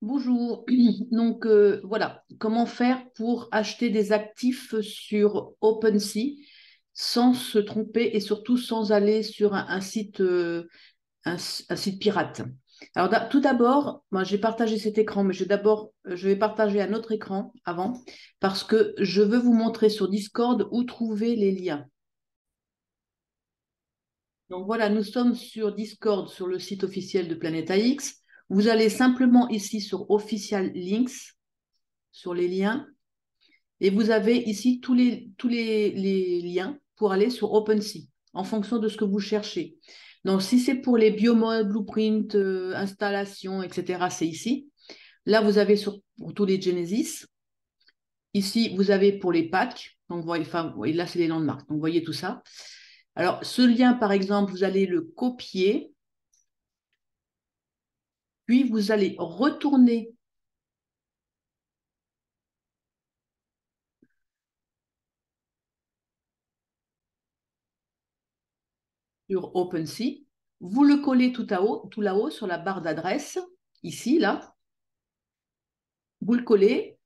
Bonjour. Donc voilà, comment faire pour acheter des actifs sur OpenSea sans se tromper et surtout sans aller sur un site, un site pirate. Alors tout d'abord, moi j'ai partagé cet écran, mais je vais partager un autre écran avant parce que je veux vous montrer sur Discord où trouver les liens. Donc voilà, nous sommes sur Discord, sur le site officiel de Planète AX. Vous allez simplement ici sur Official Links, sur les liens. Et vous avez ici tous les liens pour aller sur OpenSea en fonction de ce que vous cherchez. Donc, si c'est pour les biomodes, blueprint, installation, etc., c'est ici. Là, vous avez pour tous les Genesis. Ici, vous avez pour les packs. Donc, vous voyez, là, c'est les landmarks. Donc, vous voyez tout ça. Alors, ce lien, par exemple, vous allez le copier, puis vous allez retourner sur OpenSea. Vous le collez tout là-haut sur la barre d'adresse, ici, là. Vous le collez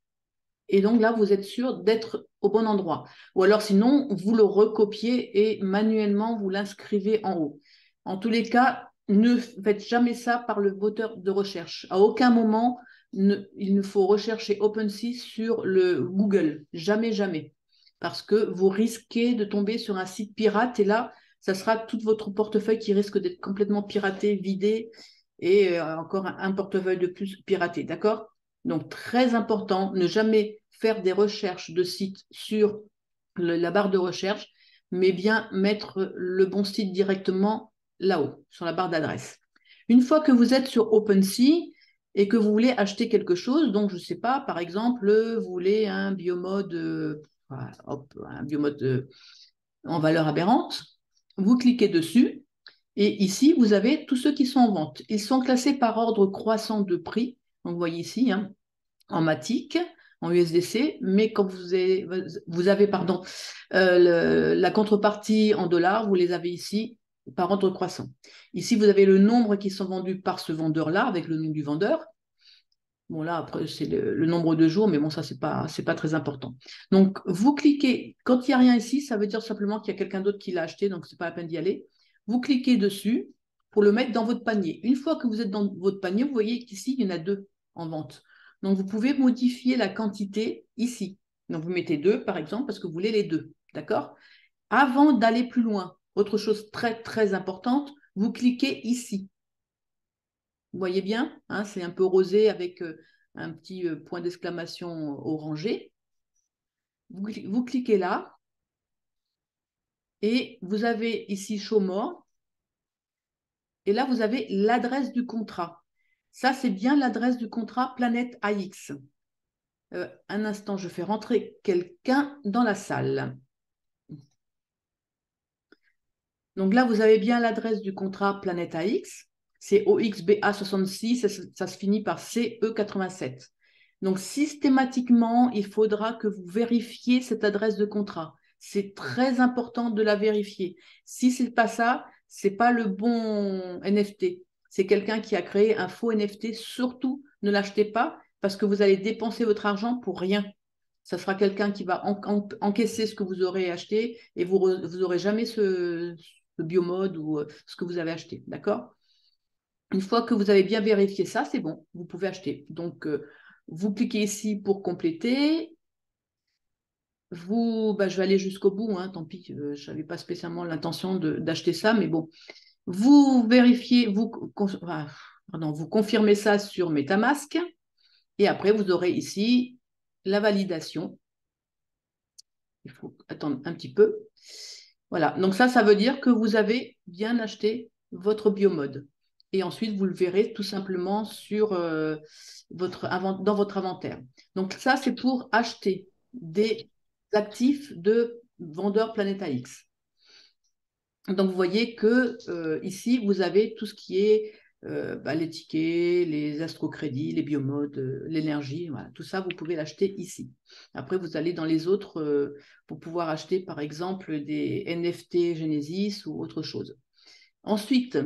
et donc là, vous êtes sûr d'être au bon endroit. Ou alors sinon, vous le recopiez et manuellement, vous l'inscrivez en haut. En tous les cas, ne faites jamais ça par le moteur de recherche. À aucun moment, il ne faut rechercher OpenSea sur le Google. Jamais, jamais. Parce que vous risquez de tomber sur un site pirate et là, ça sera tout votre portefeuille qui risque d'être complètement piraté, vidé et encore un portefeuille de plus piraté. D'accord? Donc, très important, ne jamais faire des recherches de sites sur la barre de recherche, mais bien mettre le bon site directement là-haut, sur la barre d'adresse. Une fois que vous êtes sur OpenSea et que vous voulez acheter quelque chose, donc je ne sais pas, par exemple, vous voulez un biomode, un biomode en valeur aberrante, vous cliquez dessus et ici, vous avez tous ceux qui sont en vente. Ils sont classés par ordre croissant de prix. Donc, vous voyez ici, hein, en Matic, en USDC, mais quand vous avez pardon, la contrepartie en dollars, vous les avez ici par ordre croissant. Ici, vous avez le nombre qui sont vendus par ce vendeur-là, avec le nom du vendeur. Bon, là, après, c'est le nombre de jours, mais bon, ça, c'est pas très important. Donc, vous cliquez, quand il n'y a rien ici, ça veut dire simplement qu'il y a quelqu'un d'autre qui l'a acheté, donc ce n'est pas la peine d'y aller. Vous cliquez dessus pour le mettre dans votre panier. Une fois que vous êtes dans votre panier, vous voyez qu'ici, il y en a deux en vente. Donc, vous pouvez modifier la quantité ici. Donc, vous mettez deux, par exemple, parce que vous voulez les deux. D'accord? Avant d'aller plus loin, autre chose très, très importante, vous cliquez ici. Vous voyez bien, hein, c'est un peu rosé avec un petit point d'exclamation orangé. Vous cliquez là et vous avez ici Show More. Et là, vous avez l'adresse du contrat. Ça, c'est bien l'adresse du contrat Planète AX. Un instant, je fais rentrer quelqu'un dans la salle. Donc là, vous avez bien l'adresse du contrat Planète AX. C'est OXBA66, ça se finit par CE87. Donc systématiquement, il faudra que vous vérifiez cette adresse de contrat. C'est très important de la vérifier. Si ce n'est pas ça, ce n'est pas le bon NFT. C'est quelqu'un qui a créé un faux NFT. Surtout, ne l'achetez pas parce que vous allez dépenser votre argent pour rien. Ça sera quelqu'un qui va encaisser ce que vous aurez acheté et vous n'aurez jamais ce biomode ou ce que vous avez acheté. D'accord? Une fois que vous avez bien vérifié ça, c'est bon, vous pouvez acheter. Donc, vous cliquez ici pour compléter. Je vais aller jusqu'au bout, hein, tant pis, je n'avais pas spécialement l'intention d'acheter ça, mais bon. Vous vérifiez, vous confirmez ça sur MetaMask et après, vous aurez ici la validation. Il faut attendre un petit peu. Voilà, donc ça veut dire que vous avez bien acheté votre biomode. Et ensuite, vous le verrez tout simplement dans votre inventaire. Donc ça, c'est pour acheter des actifs de vendeur Planeta X. Donc vous voyez que ici, vous avez tout ce qui est les tickets, les astrocrédits, les biomodes, l'énergie, voilà, tout ça, vous pouvez l'acheter ici. Après, vous allez dans les autres pour pouvoir acheter, par exemple, des NFT Genesis ou autre chose. Ensuite,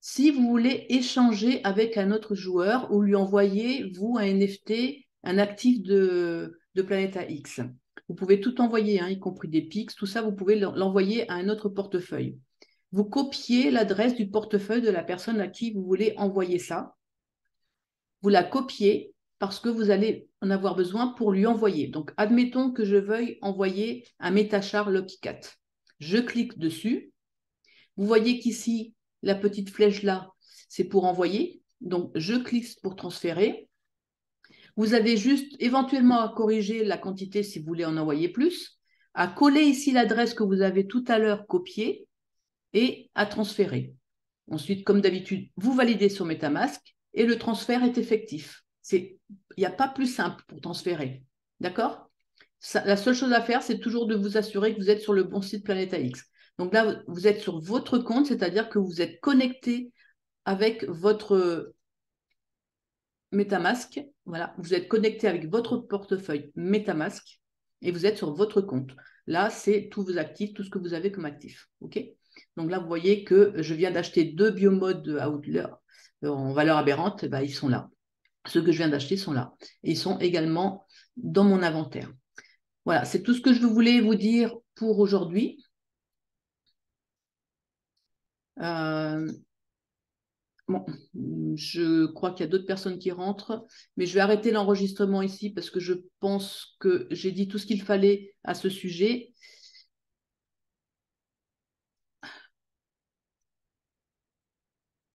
si vous voulez échanger avec un autre joueur ou lui envoyer, vous, un NFT, un actif de Planeta X. Vous pouvez tout envoyer, hein, y compris des pics, tout ça, vous pouvez l'envoyer à un autre portefeuille. Vous copiez l'adresse du portefeuille de la personne à qui vous voulez envoyer ça. Vous la copiez parce que vous allez en avoir besoin pour lui envoyer. Donc, admettons que je veuille envoyer un MetaChar Lucky Cat. Je clique dessus. Vous voyez qu'ici, la petite flèche là, c'est pour envoyer. Donc, je clique pour transférer. Vous avez juste éventuellement à corriger la quantité si vous voulez en envoyer plus, à coller ici l'adresse que vous avez tout à l'heure copiée et à transférer. Ensuite, comme d'habitude, vous validez sur MetaMask et le transfert est effectif. Il n'y a pas plus simple pour transférer. D'accord? La seule chose à faire, c'est toujours de vous assurer que vous êtes sur le bon site Planeta X. Donc là, vous êtes sur votre compte, c'est-à-dire que vous êtes connecté avec votre MetaMask. Voilà, vous êtes connecté avec votre portefeuille MetaMask et vous êtes sur votre compte. Là, c'est tous vos actifs, tout ce que vous avez comme actifs. OK? Donc là, vous voyez que je viens d'acheter 2 biomodes de Outlier en valeur aberrante. Ben, ils sont là. Ceux que je viens d'acheter sont là. Et ils sont également dans mon inventaire. Voilà, c'est tout ce que je voulais vous dire pour aujourd'hui. Bon, je crois qu'il y a d'autres personnes qui rentrent, mais je vais arrêter l'enregistrement ici parce que je pense que j'ai dit tout ce qu'il fallait à ce sujet.